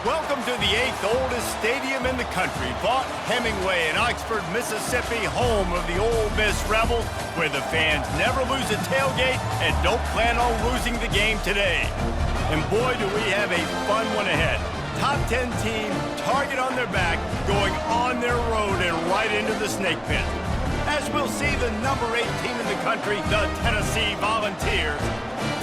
Welcome to the 8th oldest stadium in the country, Vaught Hemingway in Oxford, Mississippi, home of the Ole Miss Rebels, where the fans never lose a tailgate and don't plan on losing the game today. And boy, do we have a fun one ahead. Top 10 team, target on their back, going on their road and right into the snake pit. As we'll see the number 8 team in the country, the Tennessee Volunteers,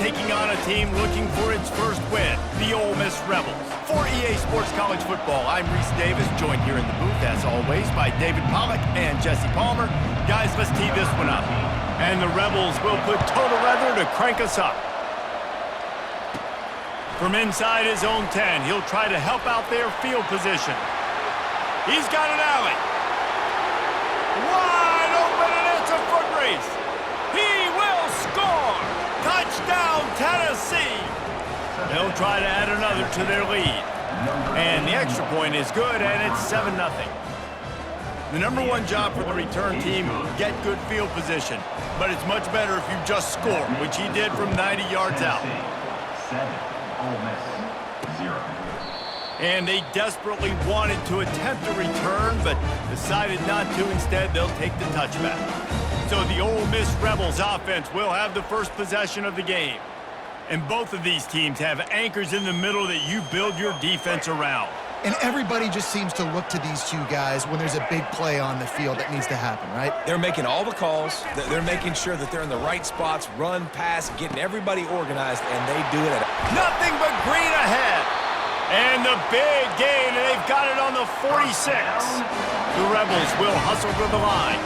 taking on a team looking for its first win, the Ole Miss Rebels. For EA Sports College Football, I'm Reese Davis, joined here in the booth, as always, by David Pollack and Jesse Palmer. Guys, let's tee this one up. And the Rebels will put total weather to crank us up. From inside his own 10, he'll try to help out their field position. He's got an alley. Wide open, and it's a foot race. He will score! Touchdown, Tennessee! They'll try to add another to their lead. And the extra point is good, and it's 7-0. The number one job for the return team, get good field position. But it's much better if you just score, which he did from 90 yards out. 7, Ole Miss 0. And they desperately wanted to attempt a return, but decided not to. Instead, they'll take the touchback. So the Ole Miss Rebels offense will have the first possession of the game. And both of these teams have anchors in the middle that you build your defense around. And everybody just seems to look to these two guys when there's a big play on the field that needs to happen, right? They're making all the calls. They're making sure that they're in the right spots, run, pass, getting everybody organized, and they do it at nothing but green ahead. And the big gain, and they've got it on the 46. The Rebels will hustle to the line.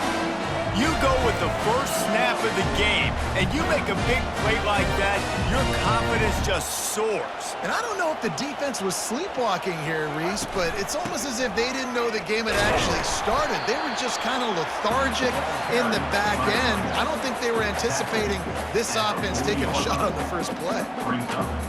You go with the first snap of the game, and you make a big play like that, your confidence just soars. And I don't know if the defense was sleepwalking here, Reese, but it's almost as if they didn't know the game had actually started. They were just kind of lethargic in the back end. I don't think they were anticipating this offense taking a shot on the first play.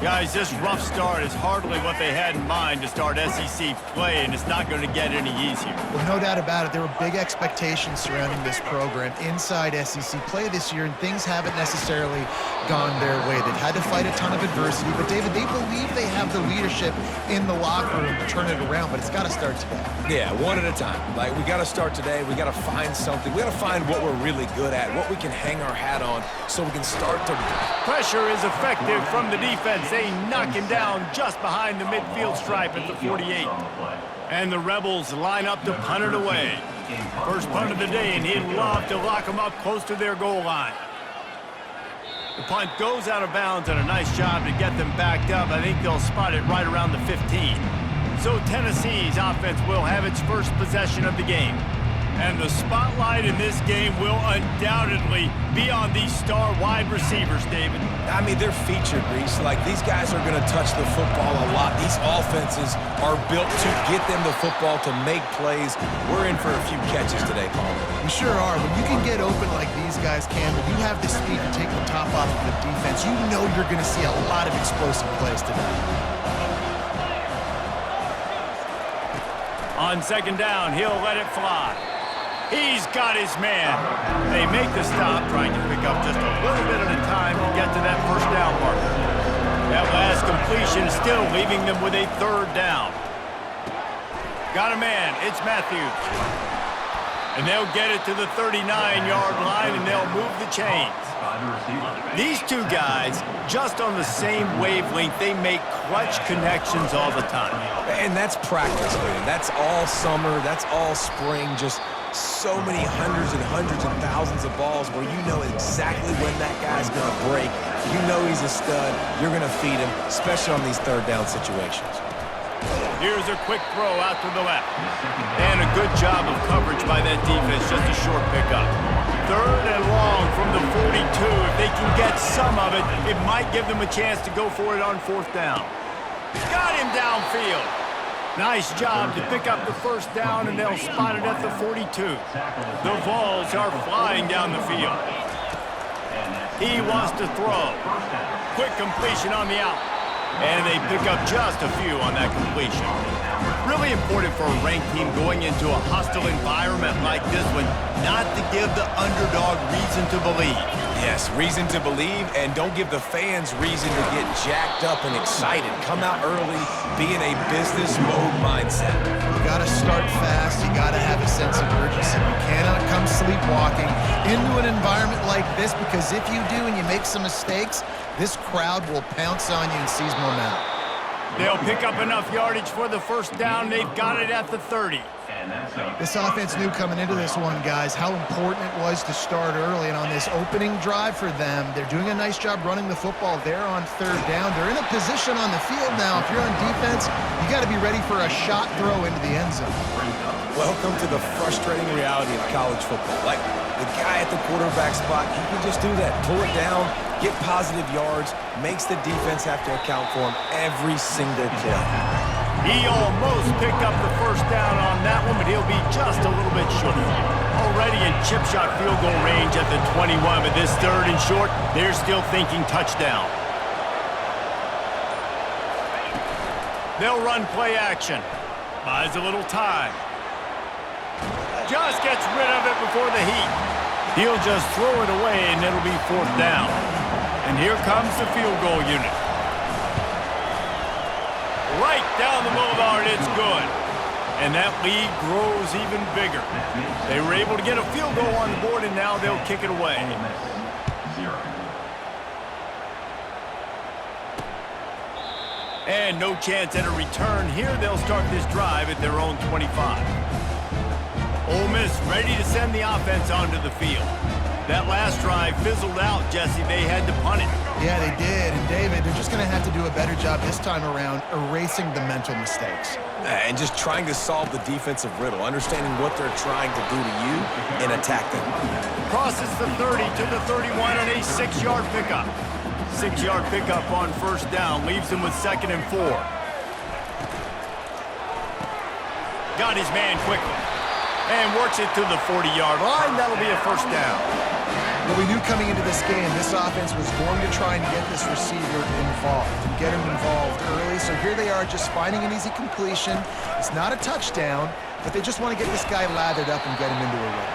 Guys, this rough start is hardly what they had in mind to start SEC play, and it's not going to get any easier. Well, no doubt about it. There were big expectations surrounding this program inside SEC play this year, and things haven't necessarily gone their way. They've had to fight a ton of adversity, but David, they believe they have the leadership in the locker room to turn it around, but it's got to start today. Yeah, one at a time. Like, we got to start today. We got to find something. We got to find what we're really good at, what we can hang our hat on, so we can start to... Pressure is effective from the defense. They knock him down just behind the midfield stripe at the 48. And the Rebels line up to punt it away. First punt of the day, and he'd love to lock them up close to their goal line. The punt goes out of bounds, and a nice job to get them backed up. I think they'll spot it right around the 15. So Tennessee's offense will have its first possession of the game. And the spotlight in this game will undoubtedly be on these star wide receivers, David. I mean, they're featured, Reese. Like, these guys are going to touch the football a lot. These offenses are built to get them the football, to make plays. We're in for a few catches today, Paul. We sure are. When you can get open like these guys can, when you have the speed to take the top off of the defense, you know you're going to see a lot of explosive plays today. On second down, he'll let it fly. He's got his man. They make the stop, trying to pick up just a little bit at a time to get to that first down marker. That last completion still leaving them with a third down. Got a man. It's Matthews. And they'll get it to the 39-yard line, and they'll move the chains. These two guys, just on the same wavelength, they make clutch connections all the time. And that's practice, man. That's all summer. That's all spring. Just so many hundreds and thousands of balls where you know exactly when that guy's going to break. You know he's a stud. You're going to feed him, especially on these third down situations. Here's a quick throw out to the left. And a good job of coverage by that defense, just a short pickup. Third and long from the 42. If they can get some of it, it might give them a chance to go for it on fourth down. Got him downfield. Nice job to pick up the first down, and they'll spot it at the 42. The Vols are flying down the field. He wants to throw. Quick completion on the out. And they pick up just a few on that completion. Really important for a ranked team going into a hostile environment like this one not to give the underdog reason to believe. Yes, reason to believe, and don't give the fans reason to get jacked up and excited. Come out early, be in a business mode mindset. You got to start fast. You got to have a sense of urgency. You cannot come sleepwalking into an environment like this, because if you do and you make some mistakes, this crowd will pounce on you and seize momentum. They'll pick up enough yardage for the first down. They've got it at the 30. This offense knew coming into this one, guys, how important it was to start early. And on this opening drive for them, they're doing a nice job running the football. They're on third down. They're in a position on the field now. If you're on defense, you got to be ready for a shot throw into the end zone. Welcome to the frustrating reality of college football. Like, the guy at the quarterback spot, he can just do that. Pull it down, get positive yards, makes the defense have to account for him every single play. He almost picked up the first down on that one, but he'll be just a little bit short. Already in chip shot field goal range at the 21, but this third and short, they're still thinking touchdown. They'll run play action. Buys a little time. Just gets rid of it before the heat. He'll just throw it away, and it'll be fourth down. And here comes the field goal unit. Right down the boulevard, it's good. And that lead grows even bigger. They were able to get a field goal on the board, and now they'll kick it away. And no chance at a return here. They'll start this drive at their own 25. Ole Miss ready to send the offense onto the field. That last drive fizzled out, Jesse. They had to punt it. Yeah, they did. And, David, they're just going to have to do a better job this time around erasing the mental mistakes. And just trying to solve the defensive riddle, understanding what they're trying to do to you and attack them. Crosses the 30 to the 31 on a 6-yard pickup. 6-yard pickup on first down. Leaves him with 2nd and 4. Got his man quickly. And works it to the 40-yard line. That'll be a first down. Well, we knew coming into this game, this offense was going to try and get this receiver involved and get him involved early. So here they are just finding an easy completion. It's not a touchdown, but they just want to get this guy lathered up and get him into a rhythm.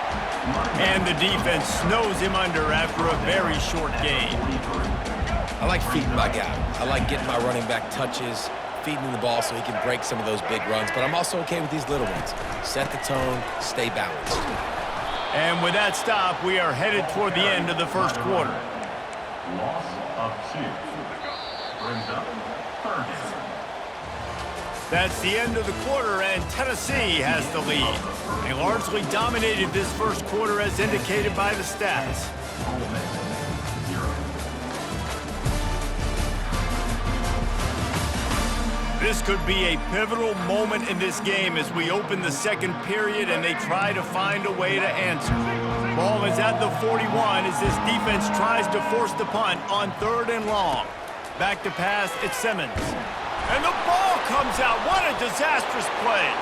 And the defense snows him under after a very short game. I like feeding my guy. I like getting my running back touches, feeding him the ball so he can break some of those big runs. But I'm also okay with these little ones. Set the tone, stay balanced. And with that stop, we are headed toward the end of the first quarter. Loss of 2. Brings up third down. That's the end of the quarter, and Tennessee has the lead. They largely dominated this first quarter as indicated by the stats. Ole Miss 0. This could be a pivotal moment in this game as we open the second period and they try to find a way to answer. Ball is at the 41 as this defense tries to force the punt on 3rd and long. Back to pass, it's Simmons. And the ball comes out. What a disastrous play.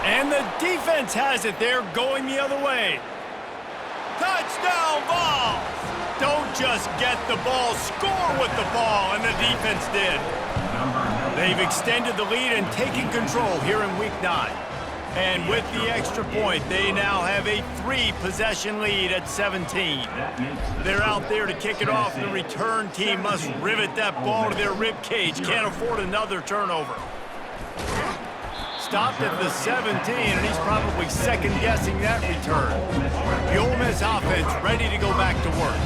And the defense has it there going the other way. Touchdown ball! Don't just get the ball, score with the ball, and the defense did. They've extended the lead and taken control here in Week 9. And with the extra point, they now have a 3-possession lead at 17. They're out there to kick it off. The return team must rivet that ball to their rib cage. Can't afford another turnover. Stopped at the 17, and he's probably second-guessing that return. The Ole Miss offense ready to go back to work.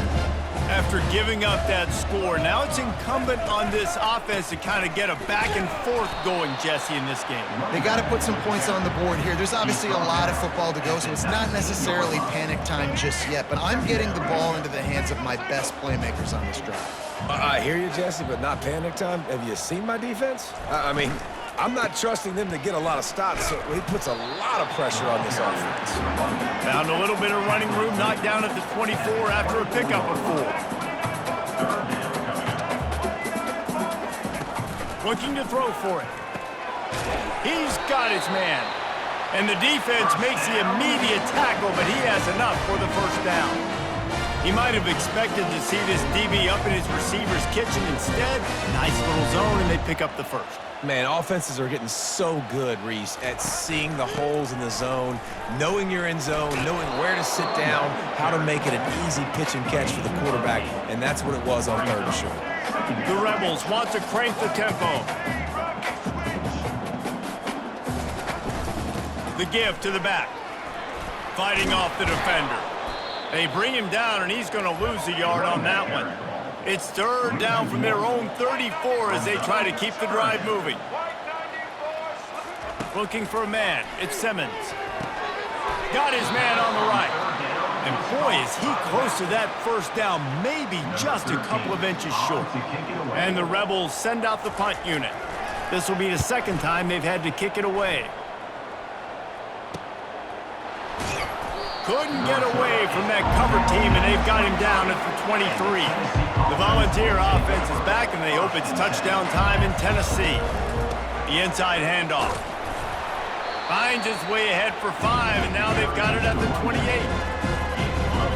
After giving up that score, now it's incumbent on this offense to kind of get a back and forth going, Jesse, in this game. They got to put some points on the board here. There's obviously a lot of football to go, so it's not necessarily panic time just yet, but I'm getting the ball into the hands of my best playmakers on this drive. I hear you, Jesse, but not panic time. Have you seen my defense? I mean, I'm not trusting them to get a lot of stops, so he puts a lot of pressure on this offense. Found a little bit of running room, knocked down at the 24 after a pickup of 4. Looking to throw for it. He's got his man. And the defense makes the immediate tackle, but he has enough for the first down. He might have expected to see this DB up in his receiver's kitchen. Instead, nice little zone, and they pick up the first. Man, offenses are getting so good, Reese, at seeing the holes in the zone, knowing you're in zone, knowing where to sit down, how to make it an easy pitch and catch for the quarterback, and that's what it was on 3rd and short. The Rebels want to crank the tempo. The give to the back. Fighting off the defender. They bring him down, and he's going to lose a yard on that one. It's 3rd down from their own 34 as they try to keep the drive moving. Looking for a man. It's Simmons. Got his man on the right. And boy, is he close to that 1st down, maybe just a couple of inches short. And the Rebels send out the punt unit. This will be the 2nd time they've had to kick it away. Couldn't get away from that cover team, and they've got him down at the 23. The Volunteer offense is back, and they hope it's touchdown time in Tennessee. The inside handoff. Finds his way ahead for 5, and now they've got it at the 28.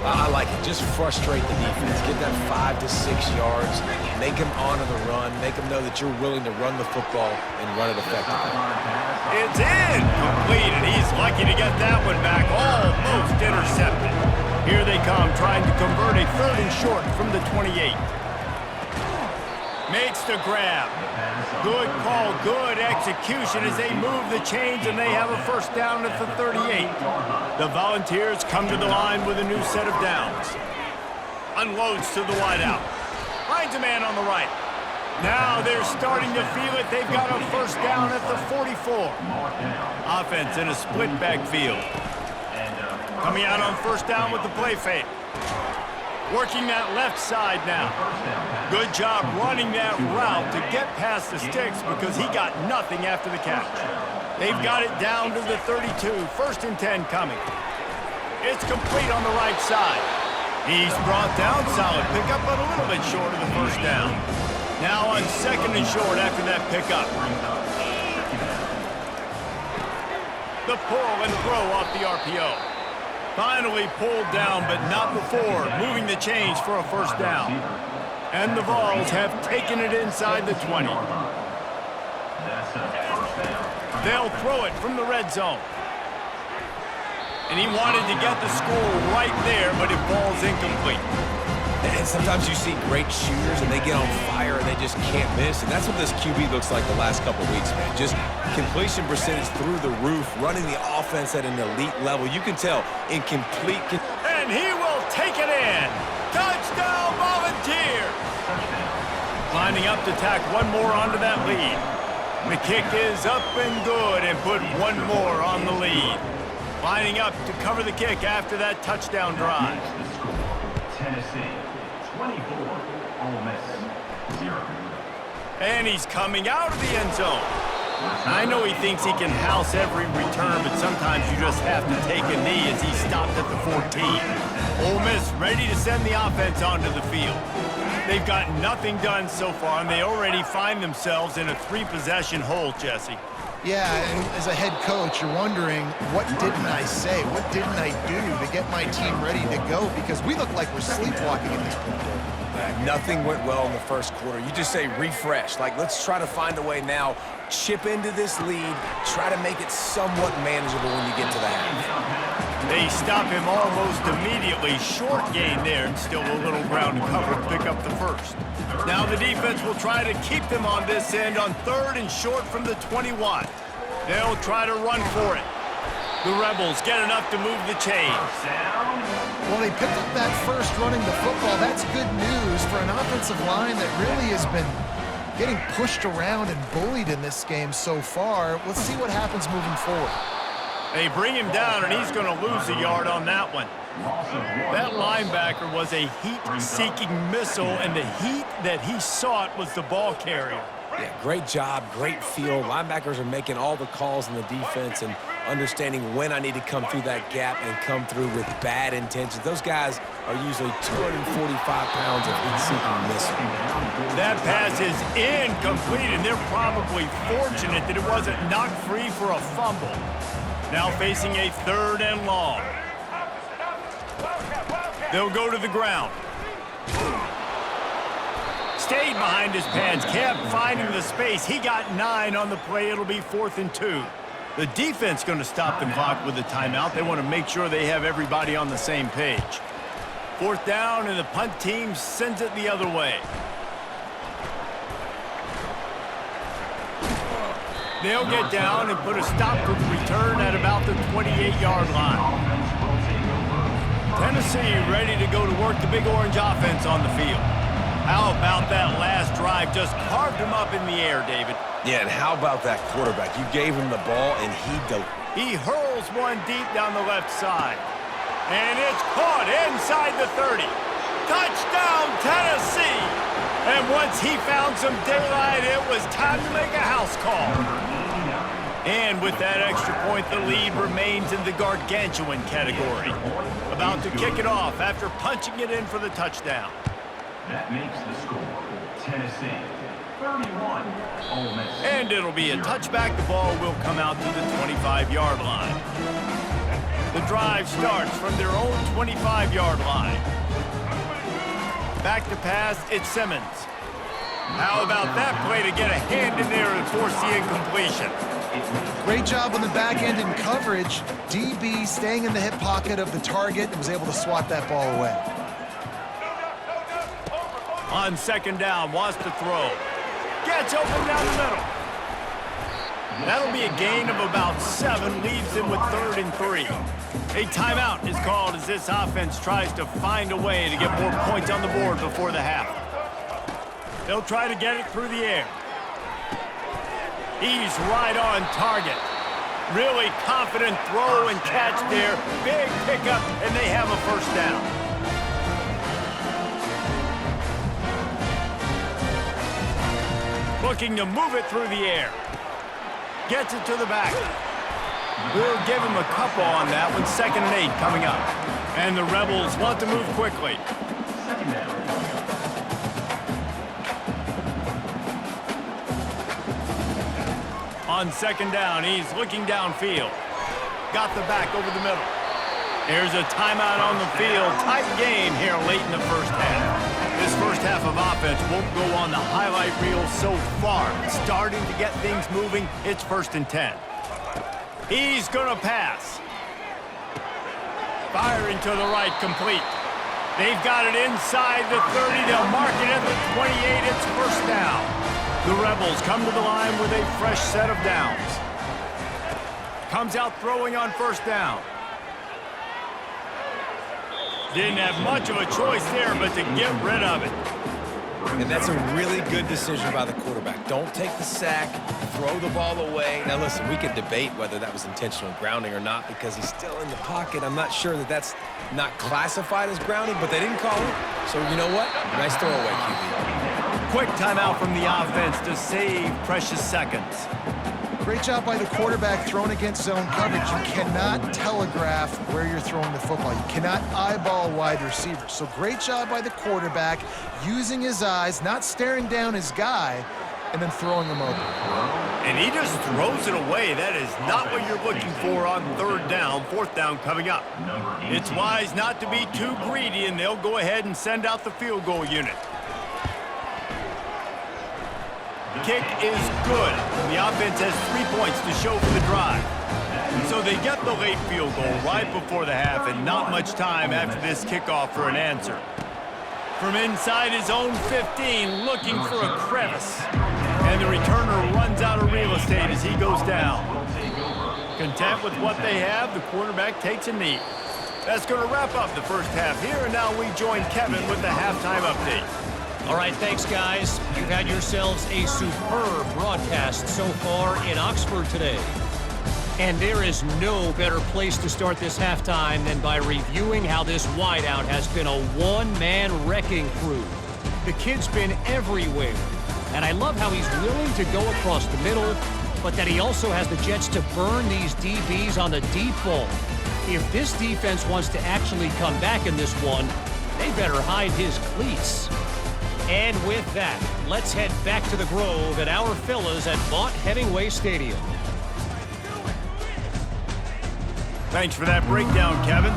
I like it. Just frustrate the defense. Get that 5 to 6 yards. Make them honor the run. Make them know that you're willing to run the football and run it effectively. It's in! Complete, and he's lucky to get that one back. Almost intercepted. Here they come, trying to convert a 3rd and short from the 28. Makes the grab. Good call, good execution as they move the chains, and they have a 1st down at the 38. The Volunteers come to the line with a new set of downs. Unloads to the wideout. Finds a man on the right. Now they're starting to feel it. They've got a 1st down at the 44. Offense in a split backfield. Coming out on 1st down with the play fake. Working that left side now. Good job running that route to get past the sticks because he got nothing after the catch. They've got it down to the 32. 1st and 10 coming. It's complete on the right side. He's brought down. Solid pickup, but a little bit short of the 1st down. Now on 2nd and short after that pickup. The pull and throw off the RPO. Finally pulled down, but not before moving the chains for a 1st down. And the Vols have taken it inside the 20. They'll throw it from the red zone. And he wanted to get the score right there, but it falls incomplete. And sometimes you see great shooters and they get on fire and they just can't miss. And that's what this QB looks like the last couple weeks, man. Just completion percentage through the roof, running the offense at an elite level. You can tell in complete... And he will take it in. Touchdown, Volunteers! Lining up to tack one more onto that lead. The kick is up and good and put one more on the lead. Lining up to cover the kick after that touchdown drive. Tennessee, 24, Ole Miss, 0. And he's coming out of the end zone. I know he thinks he can house every return, but sometimes you just have to take a knee as he stopped at the 14. Ole Miss ready to send the offense onto the field. They've got nothing done so far, and they already find themselves in a 3-possession hole, Jesse. Yeah, and as a head coach, you're wondering, what didn't I say? What didn't I do to get my team ready to go? Because we look like we're sleepwalking at this point. Nothing went well in the 1st quarter. You just say refresh. Like, let's try to find a way now, chip into this lead, try to make it somewhat manageable when you get to the half. They stop him almost immediately. Short gain there, and still a little ground to cover to pick up the 1st. Now the defense will try to keep them on this end on 3rd and short from the 21. They'll try to run for it. The Rebels get enough to move the chains. Well, they picked up that 1st running the football. That's good news for an offensive line that really has been getting pushed around and bullied in this game so far. Let's see what happens moving forward. They bring him down, and he's going to lose a yard on that one. That linebacker was a heat-seeking missile, and the heat that he sought was the ball carrier. Yeah, great job, great feel. Linebackers are making all the calls in the defense and understanding when I need to come through that gap and come through with bad intentions. Those guys are usually 245 pounds of heat-seeking missile. That pass is incomplete, and they're probably fortunate that it wasn't knocked free for a fumble. Now facing a 3rd and long. They'll go to the ground. Stayed behind his pads, kept finding the space. He got 9 on the play. It'll be 4th and 2. The defense going to stop the clock with a timeout. They want to make sure they have everybody on the same page. 4th down, and the punt team sends it the other way. They'll get down and put a stop to the return at about the 28-yard line. Tennessee ready to go to work the Big Orange offense on the field. How about that last drive? Just carved him up in the air, David. Yeah, and how about that quarterback? You gave him the ball, and he hurls one deep down the left side. And it's caught inside the 30. Touchdown, Tennessee! And once he found some daylight, it was time to make a house call. And with that extra point, the lead remains in the gargantuan category. About to kick it off after punching it in for the touchdown. That makes the score Tennessee 31, Ole Miss. And it'll be a touchback. The ball will come out to the 25-yard line. The drive starts from their own 25-yard line. Back to pass, it's Simmons. How about that play to get a hand in there and force the incompletion? Great job on the back end in coverage. DB staying in the hip pocket of the target and was able to swat that ball away. On 2nd down, wants to throw. Gets open down the middle. That'll be a gain of about 7, leaves him with 3rd and 3. A timeout is called as this offense tries to find a way to get more points on the board before the half. They'll try to get it through the air. He's right on target. Really confident throw and catch there. Big pickup, and they have a 1st down. Looking to move it through the air. Gets it to the back. We'll give him a couple on that one. 2nd and 8 coming up. And the Rebels want to move quickly. On 2nd down, he's looking downfield. Got the back over the middle. There's a timeout on the field. Tight game here late in the 1st half. This 1st half of offense won't go on the highlight reel so far. Starting to get things moving. It's 1st and 10. He's going to pass. Firing to the right, complete. They've got it inside the 30. They'll mark it at the 28. It's 1st down. The Rebels come to the line with a fresh set of downs. Comes out throwing on 1st down. Didn't have much of a choice there, but to get rid of it. And that's a really good decision by the quarterback. Don't take the sack, throw the ball away. Now listen, we can debate whether that was intentional grounding or not because he's still in the pocket. I'm not sure that that's not classified as grounding, but they didn't call it. So you know what? Nice throwaway, QB. Quick timeout from the offense to save precious seconds. Great job by the quarterback throwing against zone coverage. You cannot telegraph where you're throwing the football. You cannot eyeball wide receivers. So great job by the quarterback using his eyes, not staring down his guy, and then throwing him open. And he just throws it away. That is not what you're looking for on 3rd down, 4th down coming up. It's wise not to be too greedy, and they'll go ahead and send out the field goal unit. Kick is good. The offense has 3 points to show for the drive. So they get the late field goal right before the half and not much time after this kickoff for an answer. From inside his own 15, looking for a crevice. And the returner runs out of real estate as he goes down. Content with what they have, the quarterback takes a knee. That's going to wrap up the 1st half here, and now we join Kevin with the halftime update. All right, thanks, guys. You've had yourselves a superb broadcast so far in Oxford today. And there is no better place to start this halftime than by reviewing how this wideout has been a one-man wrecking crew. The kid's been everywhere. And I love how he's willing to go across the middle, but that he also has the jets to burn these DBs on the deep ball. If this defense wants to actually come back in this one, they better hide his cleats. And with that, let's head back to the Grove and our fellas at Vaught Hemingway Stadium. Thanks for that breakdown, Kevin.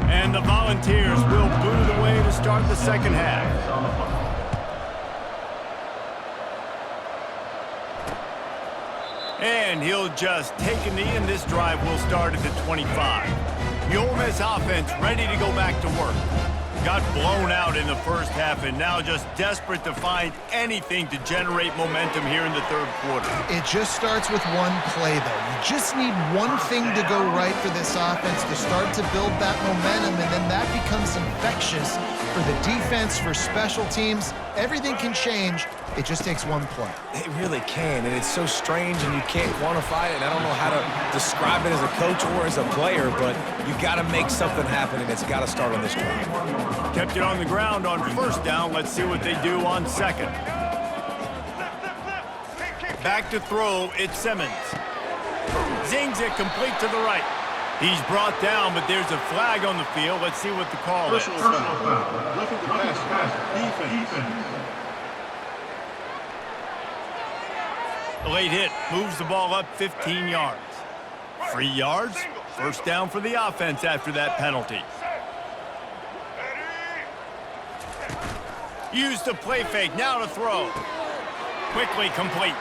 And And the Volunteers will boot away to start the second half. And he'll just take a knee, and this drive will start at the 25. The Ole Miss offense ready to go back to work. Got blown out in the first half and now just desperate to find anything to generate momentum here in the third quarter. It just starts with one play, though. You just need one thing to go right for this offense to start to build that momentum, and then that becomes infectious for the defense, for special teams. Everything can change. It just takes one play. It really can, and it's so strange, and you can't quantify it, and I don't know how to describe it as a coach or as a player, but you got to make something happen, and it's got to start on this drive. Kept it on the ground on first down. Let's see what they do on second. Back to throw, it's Simmons. Zings it complete to the right. He's brought down, but there's a flag on the field. Let's see what the call is. Personal foul. Roughing the passer. Defense. The late hit moves the ball up 15 yards. 3 yards, first down for the offense after that penalty. Use the play fake, now to throw. Quickly complete.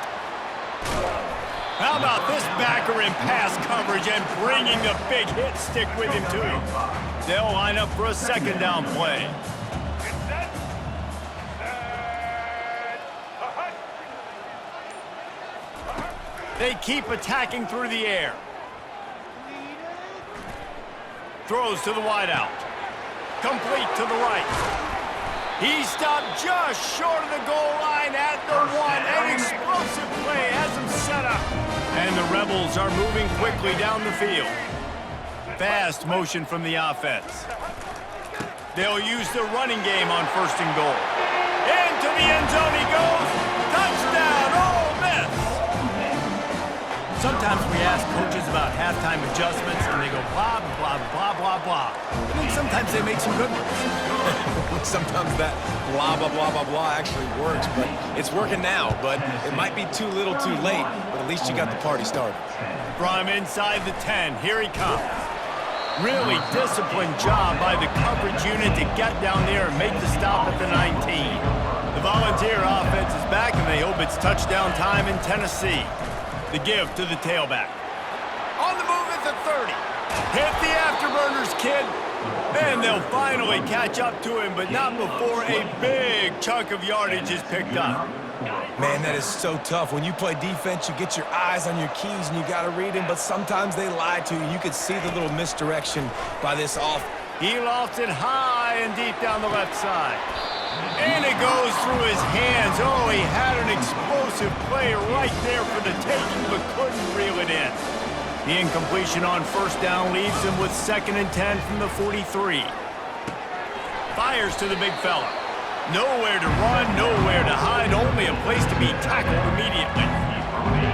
How about this backer in pass coverage and bringing the big hit stick with him too. They'll line up for a second down play. They keep attacking through the air. Throws to the wideout. Complete to the right. He stopped just short of the goal line at the one. An explosive play has him set up. And the Rebels are moving quickly down the field. Fast motion from the offense. They'll use the running game on first and goal. Into the end zone he goes. Touchdown, Ole Miss. Sometimes we ask coaches about halftime adjustments, and they go blah, blah, blah, blah, blah. I mean, sometimes they make some good ones. Sometimes that blah, blah, blah, blah, blah actually works, but it's working now. But it might be too little too late, but at least you got the party started. From inside the 10, here he comes. Really disciplined job by the coverage unit to get down there and make the stop at the 19. The Volunteer offense is back, and they hope it's touchdown time in Tennessee. The give to the tailback. On the move at the 30. Hit the afterburners, kid. Then they'll finally catch up to him, but not before a big chunk of yardage is picked up. Man, that is so tough. When you play defense, you get your eyes on your keys and you got to read them, but sometimes they lie to you. You could see the little misdirection by this off. He lofts it high and deep down the left side. And it goes through his hands. Oh, he had an explosive play right there for the taking, but couldn't reel it in. The incompletion on first down leaves him with 2nd and 10 from the 43. Fires to the big fella. Nowhere to run, nowhere to hide, only a place to be tackled immediately.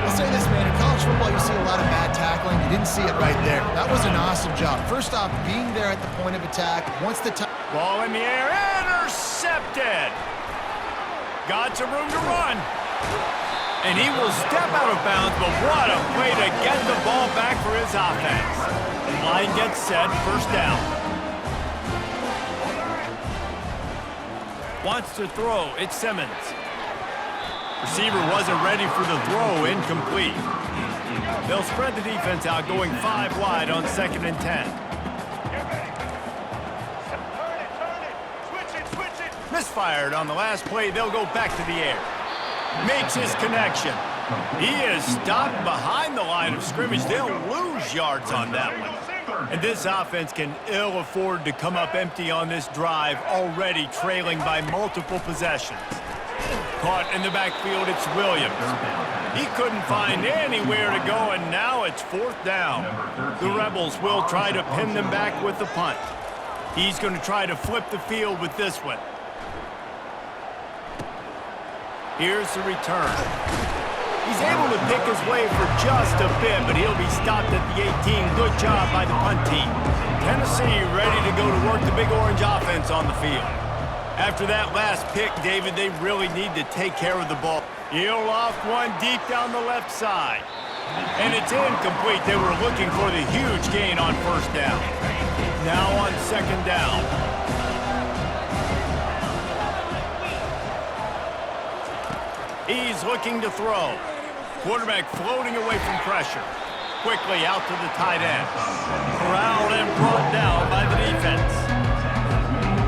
I'll say this, man. In college football, you see a lot of bad tackling. You didn't see it right there. That was an awesome job. First off, being there at the point of attack. Once the time... Ball in the air, intercepted. Got some room to run. And he will step out of bounds, but what a play to get the ball back for his offense. Line gets set, first down. Wants to throw, it's Simmons. Receiver wasn't ready for the throw, incomplete. They'll spread the defense out, going 5 wide on 2nd and 10. Misfired on the last play, they'll go back to the air. Makes his connection. He is stopped behind the line of scrimmage. They'll lose yards on that one. And this offense can ill afford to come up empty on this drive, already trailing by multiple possessions. Caught in the backfield, it's Williams. He couldn't find anywhere to go, and now it's 4th down. The Rebels will try to pin them back with the punt. He's going to try to flip the field with this one. Here's the return. He's able to pick his way for just a bit, but he'll be stopped at the 18. Good job by the punt team. Tennessee ready to go to work the Big Orange offense on the field. After that last pick, David, they really need to take care of the ball. He'll loft one deep down the left side. And it's incomplete. They were looking for the huge gain on first down. Now on second down. He's looking to throw. Quarterback floating away from pressure. Quickly out to the tight end. Corralled and brought down by the defense.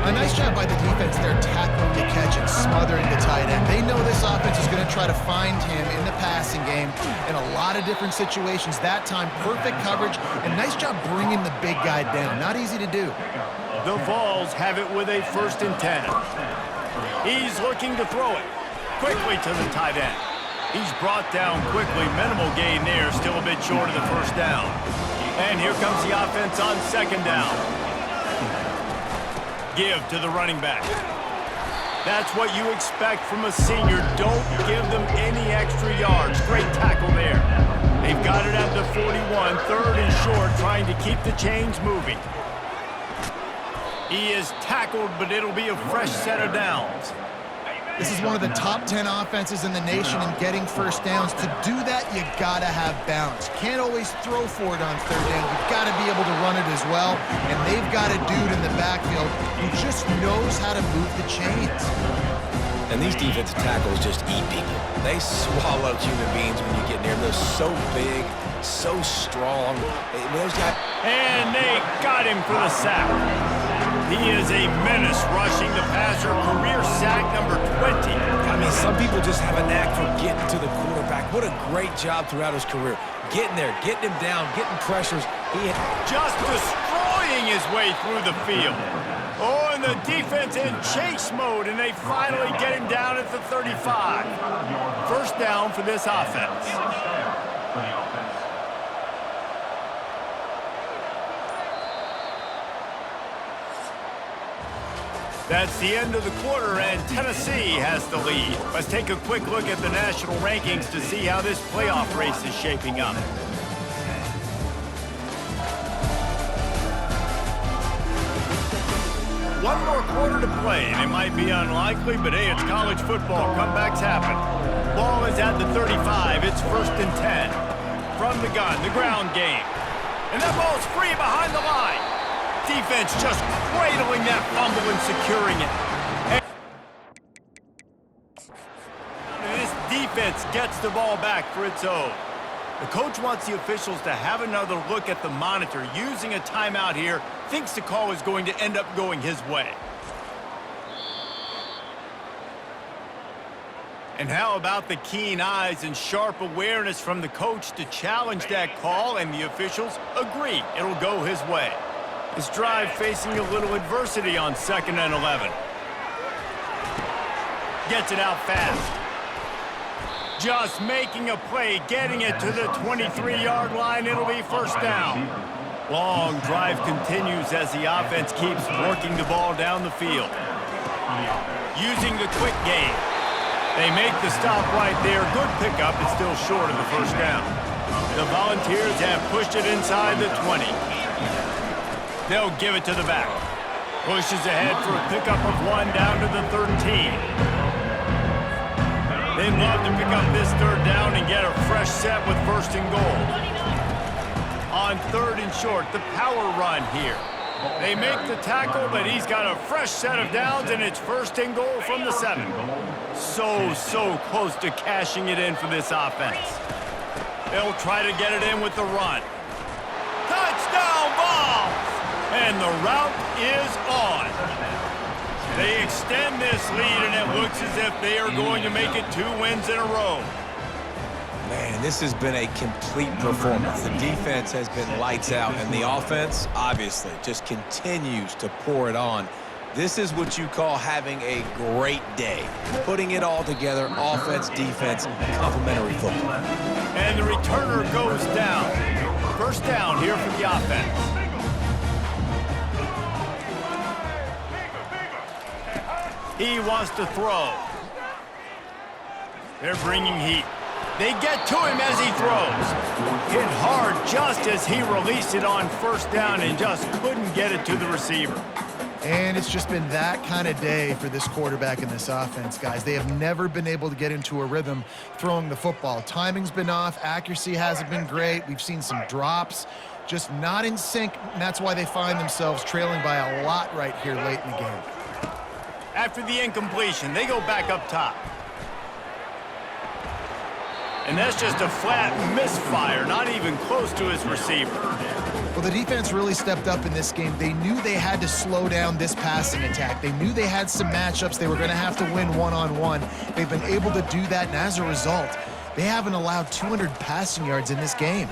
A nice job by the defense there, tackling the catch and smothering the tight end. They know this offense is going to try to find him in the passing game in a lot of different situations. That time, perfect coverage, and nice job bringing the big guy down. Not easy to do. The Vols have it with a 1st and 10. He's looking to throw it. Quickly to the tight end. He's brought down quickly. Minimal gain there, still a bit short of the 1st down. And here comes the offense on 2nd down. Give to the running back. That's what you expect from a senior. Don't give them any extra yards. Great tackle there. They've got it at the 41, 3rd and short, trying to keep the chains moving. He is tackled, but it'll be a fresh set of downs. This is one of the top 10 offenses in the nation in getting 1st downs. To do that, you gotta have balance. You can't always throw for it on 3rd down. You've got to be able to run it as well. And they've got a dude in the backfield who just knows how to move the chains. And these defensive tackles just eat people. They swallow human beings when you get near them. They're so big, so strong. Those guys. And they got him for the sack. He is a menace rushing the passer. Career sack number 20. I mean, some people just have a knack for getting to the quarterback. What a great job throughout his career. Getting there, getting him down, getting pressures. Just destroying his way through the field. Oh, and the defense in chase mode, and they finally get him down at the 35. 1st down for this offense. That's the end of the quarter, and Tennessee has the lead. Let's take a quick look at the national rankings to see how this playoff race is shaping up. One more quarter to play, and it might be unlikely, but hey, it's college football. Comebacks happen. Ball is at the 35. It's 1st and 10. From the gun, the ground game. And that ball's free behind the line. Defense just cradling that fumble and securing it. And this defense gets the ball back for its own. The coach wants the officials to have another look at the monitor. Using a timeout here, thinks the call is going to end up going his way. And how about the keen eyes and sharp awareness from the coach to challenge that call, and the officials agree it'll go his way. This drive facing a little adversity on 2nd and 11. Gets it out fast. Just making a play, getting it to the 23-yard line. It'll be 1st down. Long drive continues as the offense keeps working the ball down the field. Using the quick game. They make the stop right there. Good pickup. It's still short of the 1st down. The Volunteers have pushed it inside the 20. They'll give it to the back. Pushes ahead for a pickup of 1 down to the 13. They'd love to pick up this 3rd down and get a fresh set with 1st and goal. On 3rd and short, the power run here. They make the tackle, but he's got a fresh set of downs, and it's 1st and goal from the 7. So close to cashing it in for this offense. They'll try to get it in with the run. Touchdown ball! And the route is on. They extend this lead, and it looks as if they are going to make it 2 wins in a row. Man, this has been a complete performance. The defense has been lights out, and the offense, obviously, just continues to pour it on. This is what you call having a great day. Putting it all together, offense, defense, complementary football. And the returner goes down. 1st down here for the offense. He wants to throw. They're bringing heat. They get to him as he throws. Hit hard just as he released it on 1st down and just couldn't get it to the receiver. And it's just been that kind of day for this quarterback and this offense, guys. They have never been able to get into a rhythm throwing the football. Timing's been off. Accuracy hasn't been great. We've seen some drops. just not in sync, and that's why they find themselves trailing by a lot right here late in the game. After the incompletion, they go back up top. And that's just a flat misfire, not even close to his receiver. Well, the defense really stepped up in this game. They knew they had to slow down this passing attack. They knew they had some matchups they were going to have to win one-on-one. They've been able to do that, and as a result, they haven't allowed 200 passing yards in this game.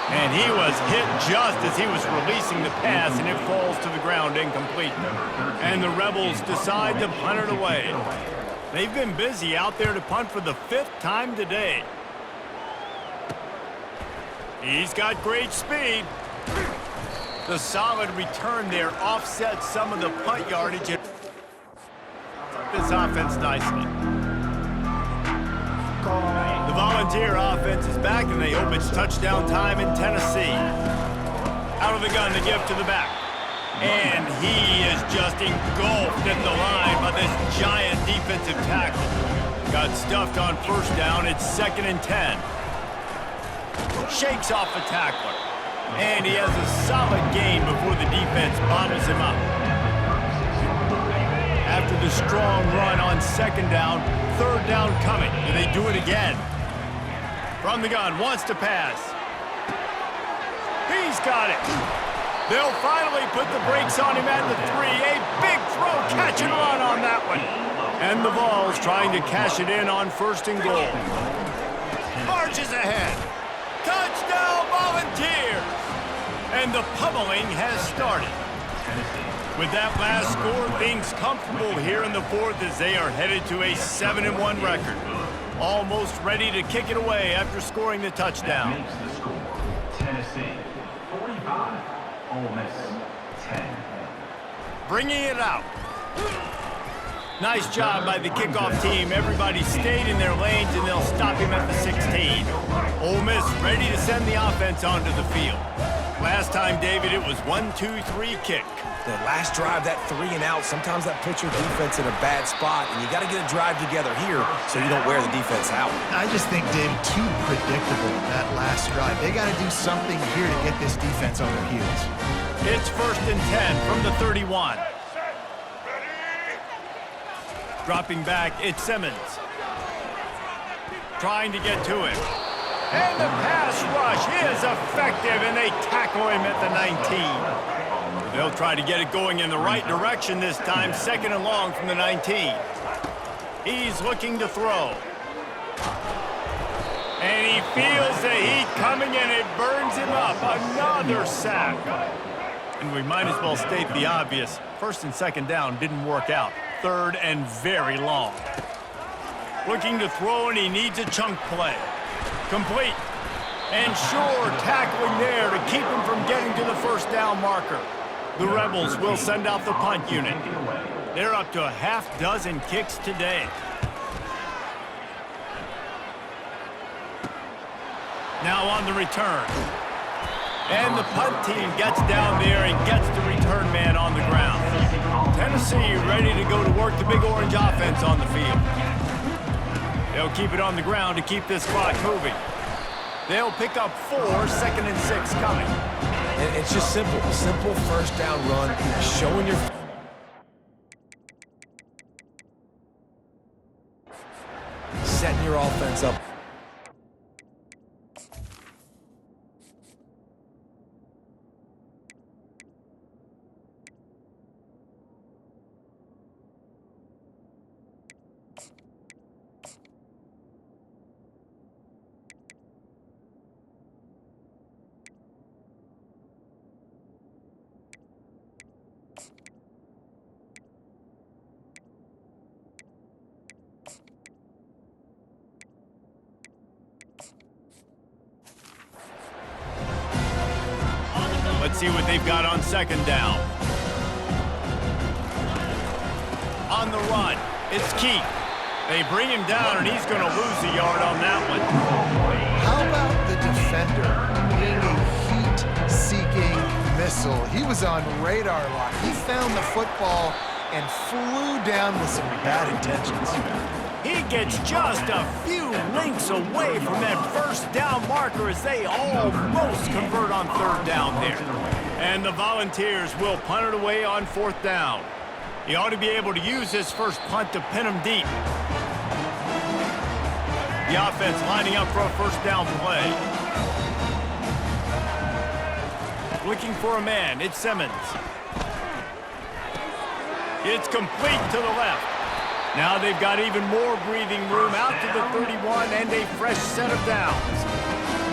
And he was hit just as he was releasing the pass, and it falls to the ground incomplete. And the Rebels decide to punt it away. They've been busy out there to punt for the 5th time today. He's got great speed. The solid return there offsets some of the punt yardage. This offense nicely. The Volunteer offense is back, and they hope it's touchdown time in Tennessee. Out of the gun, the give to the back. And he is just engulfed at the line by this giant defensive tackle. Got stuffed on first down. It's 2nd and 10. Shakes off the tackler. And he has a solid gain before the defense bottles him up. After the strong run on 2nd down, 3rd down coming. Do they do it again? From the gun, wants to pass. He's got it. They'll finally put the brakes on him at the 3. A big throw, catch and run on that one. And the Vols trying to cash it in on 1st and goal. Marches ahead. Touchdown Volunteers! And the pummeling has started. With that last score, things comfortable here in the 4th as they are headed to a 7-1 record. Almost ready to kick it away after scoring the touchdown. Makes the score. Tennessee 45, Ole Miss 10. Bringing it out. Nice job by the kickoff team. Everybody stayed in their lanes, and they'll stop him at the 16. Ole Miss ready to send the offense onto the field. Last time, David, it was 1-2-3 kick. The last drive, that 3 and out, sometimes that puts your defense in a bad spot, and you got to get a drive together here so you don't wear the defense out. I just think, David, too predictable that last drive. They got to do something here to get this defense on their heels. It's 1st and 10 from the 31. Dropping back, it's Simmons. Trying to get to him. And the pass rush is effective, and they tackle him at the 19. They'll try to get it going in the right direction this time, 2nd and long from the 19. He's looking to throw. And he feels the heat coming, and it burns him up. Another sack. And we might as well state the obvious. 1st and 2nd down didn't work out. 3rd and very long. Looking to throw, and he needs a chunk play. Complete. And sure, tackling there to keep him from getting to the 1st down marker. The Rebels will send out the punt unit. They're up to a half-dozen kicks today. Now on the return. And the punt team gets down there and gets the return man on the ground. Tennessee ready to go to work the Big Orange offense on the field. They'll keep it on the ground to keep this clock moving. They'll pick up 4, 2nd and 6 coming. And it's just simple 1st down run, showing your... setting your offense up. Let's see what they've got on 2nd down. On the run, it's Keith. They bring him down, and he's going to lose a yard on that one. How about the defender being a heat-seeking missile? He was on radar lock. He found the football and flew down with some bad intentions. He gets just a few links away from that first down marker as they almost convert on third down there. And the Volunteers will punt it away on fourth down. He ought to be able to use his first punt to pin him deep. The offense lining up for a first down play. Looking for a man, it's Simmons. It's complete to the left. Now they've got even more breathing room out to the 31 and a fresh set of downs.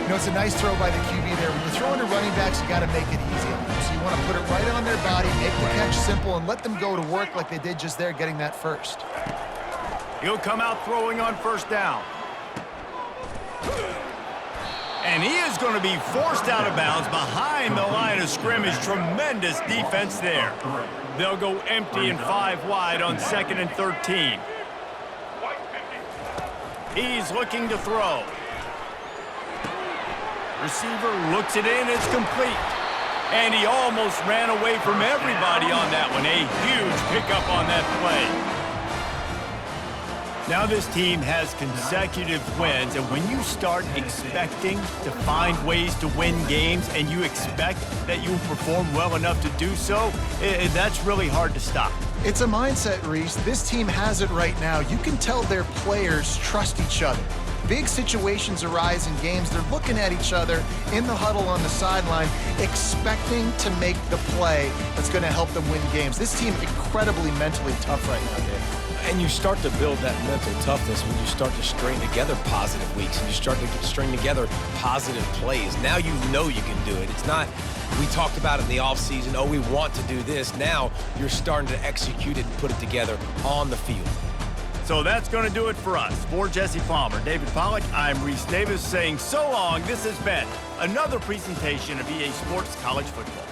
You know, it's a nice throw by the QB there. When you're throwing to running backs, you got to make it easy on them. So you want to put it right on their body, make the catch simple, and let them go to work like they did just there, getting that first. He'll come out throwing on first down. And he is going to be forced out of bounds behind the line of scrimmage. Tremendous defense there. They'll go empty and 5 wide on 2nd and 13. He's looking to throw. Receiver looks it in. It's complete. And he almost ran away from everybody on that one. A huge pickup on that play. Now this team has consecutive wins, and when you start expecting to find ways to win games and you expect that you will perform well enough to do so, that's really hard to stop. It's a mindset, Reese. This team has it right now. You can tell their players trust each other. Big situations arise in games. They're looking at each other in the huddle on the sideline, expecting to make the play that's going to help them win games. This team incredibly mentally tough right now, Dave. And you start to build that mental toughness when you start to string together positive weeks and you start to string together positive plays. Now you know you can do it. It's not, we talked about it in the offseason, oh, we want to do this. Now you're starting to execute it and put it together on the field. So that's going to do it for us. For Jesse Palmer, David Pollack, I'm Reese Davis saying so long. This has been another presentation of EA Sports College Football.